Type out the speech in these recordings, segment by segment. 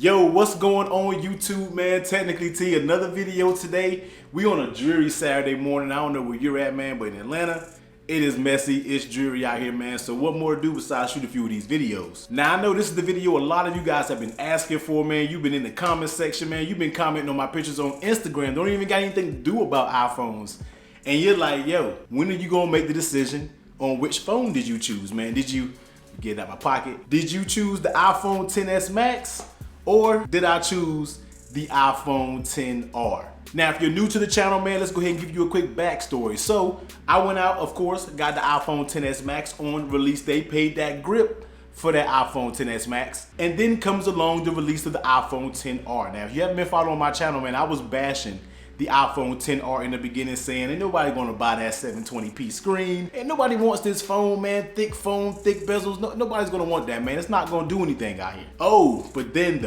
Yo, what's going on YouTube, man? Technically T, another video today. We on a dreary Saturday morning. I don't know where you're at, man, but in Atlanta, it is messy, it's dreary out here, man. So what more to do besides shoot a few of these videos? Now, I know this is the video a lot of you guys have been asking for, man. You've been in the comment section, man. You've been commenting on my pictures on Instagram. Don't even got anything to do about iPhones. And you're like, yo, when are you gonna make the decision on which phone did you choose, man? Did you get it out of my pocket? Did you choose the iPhone XS Max? Or did I choose the iPhone XR? Now, if you're new to the channel, man, let's go ahead and give you a quick backstory. So I went out, of course, got the iPhone XS Max on release day, paid that grip for that iPhone XS Max. And then comes along the release of the iPhone XR. Now, if you haven't been following my channel, man, I was bashing the iPhone XR in the beginning, saying ain't nobody gonna buy that 720p screen. Ain't nobody wants this phone, man. Thick phone, thick bezels. Nobody's gonna want that, man. It's not gonna do anything out here. Oh, but then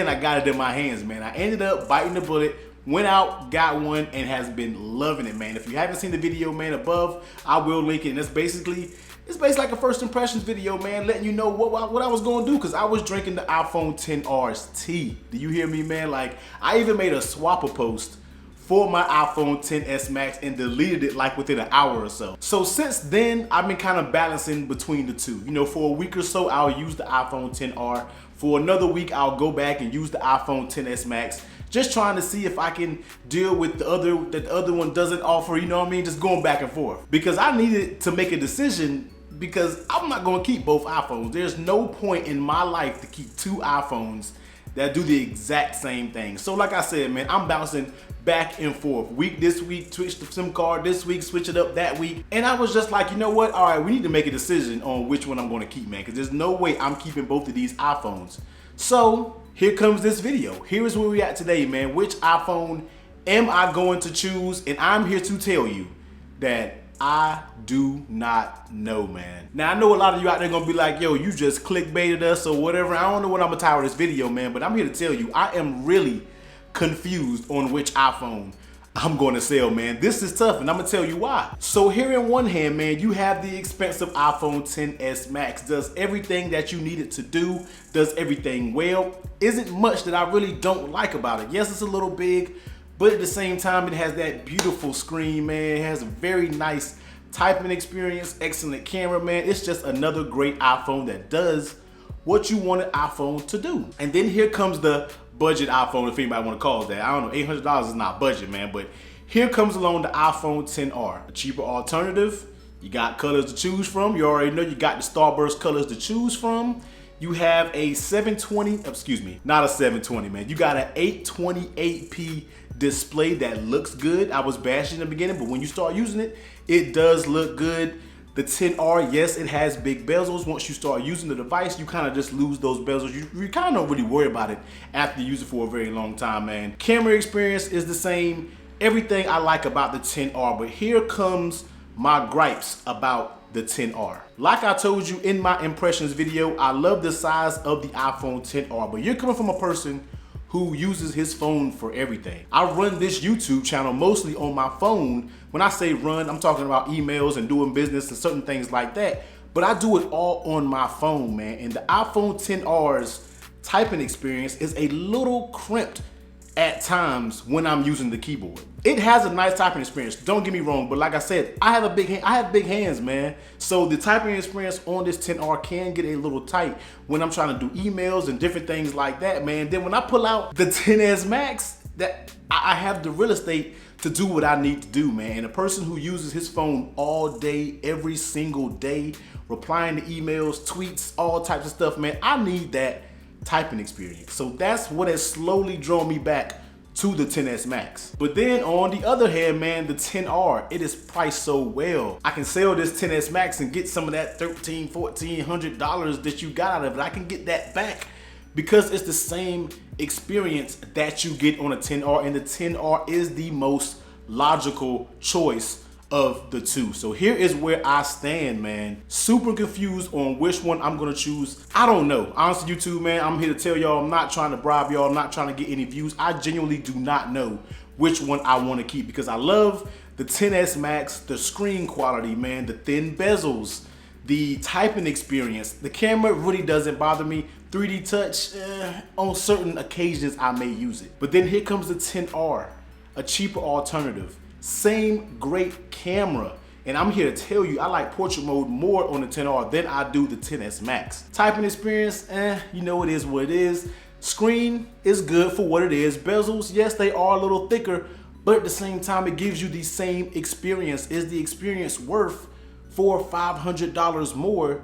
I got it in my hands, man. I ended up biting the bullet, went out, got one, and has been loving it, man. If you haven't seen the video, man, above, I will link it. And it's basically like a first impressions video, man, letting you know what I was gonna do, because I was drinking the iPhone XR's tea. Do you hear me, man? Like, I even made a swapper post for my iPhone XS Max and deleted it like within an hour or so. So since then, I've been kind of balancing between the two. You know, for a week or so, I'll use the iPhone XR. For another week, I'll go back and use the iPhone XS Max, just trying to see if I can deal with the other one doesn't offer, you know what I mean? Just going back and forth. Because I needed to make a decision, because I'm not gonna keep both iPhones. There's no point in my life to keep two iPhones that do the exact same thing. So like I said, man, I'm bouncing back and forth. Week this week, switch the SIM card this week, switch it up that week. And I was just like, you know what? All right, we need to make a decision on which one I'm gonna keep, man, because there's no way I'm keeping both of these iPhones. So here comes this video. Here is where we at today, man. Which iPhone am I going to choose? And I'm here to tell you that I do not know, man. Now, I know a lot of you out there gonna be like, yo, you just clickbaited us or whatever. I don't know what I'm gonna title this video, man, but I'm here to tell you, I am really confused on which iPhone I'm gonna sell, man. This is tough, and I'm gonna tell you why. So here in one hand, man, you have the expensive iPhone XS Max. Does everything that you need it to do, does everything well. Isn't much that I really don't like about it. Yes, it's a little big, but at the same time, it has that beautiful screen, man. It has a very nice typing experience, excellent camera, man. It's just another great iPhone that does what you want an iPhone to do. And then here comes the budget iPhone, if anybody want to call it that. I don't know, $800 is not budget, man, but here comes along the iPhone XR, a cheaper alternative. You got colors to choose from. You already know you got the Starburst colors to choose from. You have a 720, excuse me, not a 720, man. You got an 828p display that looks good. I was bashing in the beginning, but when you start using it, it does look good. The XR, yes, it has big bezels. Once you start using the device, you kind of just lose those bezels. You kind of don't really worry about it after you use it for a very long time, man. Camera experience is the same. Everything I like about the XR, but here comes my gripes about the XR. Like I told you in my impressions video, I love the size of the iPhone XR, but you're coming from a person who uses his phone for everything. I run this YouTube channel mostly on my phone. When I say run, I'm talking about emails and doing business and certain things like that, but I do it all on my phone, man. And the iPhone XR's typing experience is a little crimped at times when I'm using the keyboard. It has a nice typing experience, don't get me wrong, but like I said, I have big hands, man. So the typing experience on this XR can get a little tight when I'm trying to do emails and different things like that, man. Then when I pull out the XS Max, that I have the real estate to do what I need to do, man. And a person who uses his phone all day, every single day, replying to emails, tweets, all types of stuff, man, I need that typing experience. So that's what has slowly drawn me back to the XS Max. But then on the other hand, man, the XR, it is priced so well. I can sell this XS Max and get some of that $1,300, $1,400 that you got out of it. I can get that back because it's the same experience that you get on a XR, and the XR is the most logical choice of the two. So here is where I stand, man. Super confused on which one I'm gonna choose. I don't know. Honestly, YouTube, man, I'm here to tell y'all, I'm not trying to bribe y'all. I'm not trying to get any views. I genuinely do not know which one I want to keep, because I love the XS Max, the screen quality, man, the thin bezels, the typing experience. The camera really doesn't bother me, 3D touch, on certain occasions I may use it. But then here comes the 10R, a cheaper alternative. Same great camera. And I'm here to tell you, I like portrait mode more on the 10R than I do the 10S Max. Typing experience, you know it is what it is. Screen is good for what it is. Bezels, yes, they are a little thicker, but at the same time, it gives you the same experience. Is the experience worth $400 or $500 more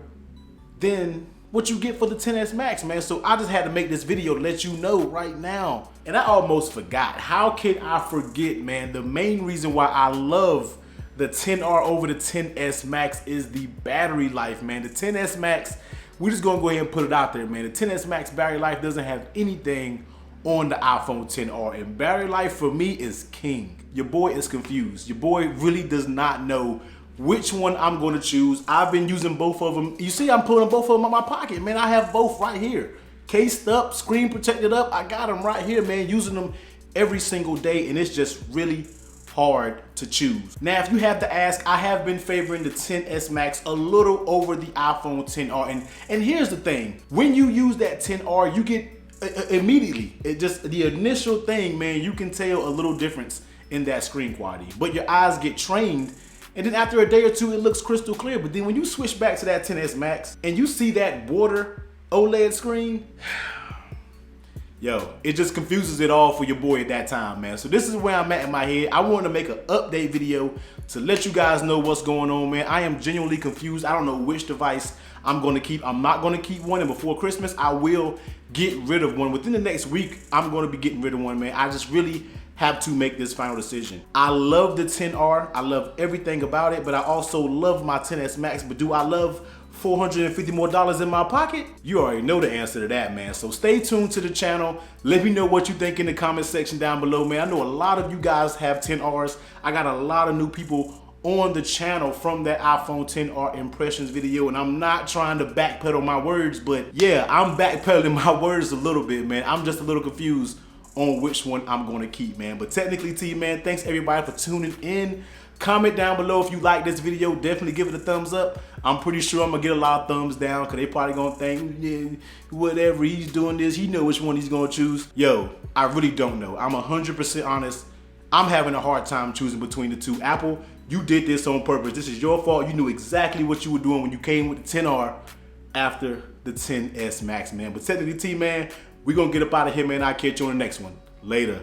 than what you get for the 10S Max, man? So I just had to make this video to let you know right now. And I almost forgot. How can I forget, man? The main reason why I love the 10R over the 10S Max is the battery life, man. The 10S Max, we're just gonna go ahead and put it out there, man. The 10S Max battery life doesn't have anything on the iPhone 10R, and battery life for me is king. Your boy is confused. Your boy really does not know which one I'm gonna choose. I've been using both of them. You see, I'm pulling both of them out my pocket, man. I have both right here. Cased up, screen protected up. I got them right here, man, using them every single day, and it's just really hard to choose. Now, if you have to ask, I have been favoring the 10S Max a little over the iPhone 10R. And here's the thing, when you use that 10R, you get immediately, the initial thing, man, you can tell a little difference in that screen quality. But your eyes get trained, and then after a day or two, it looks crystal clear. But then when you switch back to that 10S Max and you see that border OLED screen, yo, it just confuses it all for your boy at that time, man. So this is where I'm at in my head. I wanted to make an update video to let you guys know what's going on, man. I am genuinely confused. I don't know which device I'm gonna keep. I'm not gonna keep one, and before Christmas, I will get rid of one. Within the next week, I'm gonna be getting rid of one, man. I just really have to make this final decision. I love the 10R. I love everything about it, but I also love my 10S Max. But do I love $450 more in my pocket? You already know the answer to that, man. So stay tuned to the channel. Let me know what you think in the comment section down below, man. I know a lot of you guys have 10Rs. I got a lot of new people on the channel from that iPhone 10R impressions video, and I'm not trying to backpedal my words, but yeah, I'm backpedaling my words a little bit, man. I'm just a little confused on which one I'm gonna keep, man. But technically, T, man, thanks everybody for tuning in. Comment down below if you like this video. Definitely give it a thumbs up. I'm pretty sure I'm gonna get a lot of thumbs down, because they probably gonna think, yeah, whatever, he's doing this, he know which one he's gonna choose. Yo, I really don't know. I'm 100% honest. I'm having a hard time choosing between the two. Apple, you did this on purpose. This is your fault. You knew exactly what you were doing when you came with the 10R after the 10S Max, man. But technically, T, man, we're gonna get up out of here, man. I'll catch you on the next one. Later.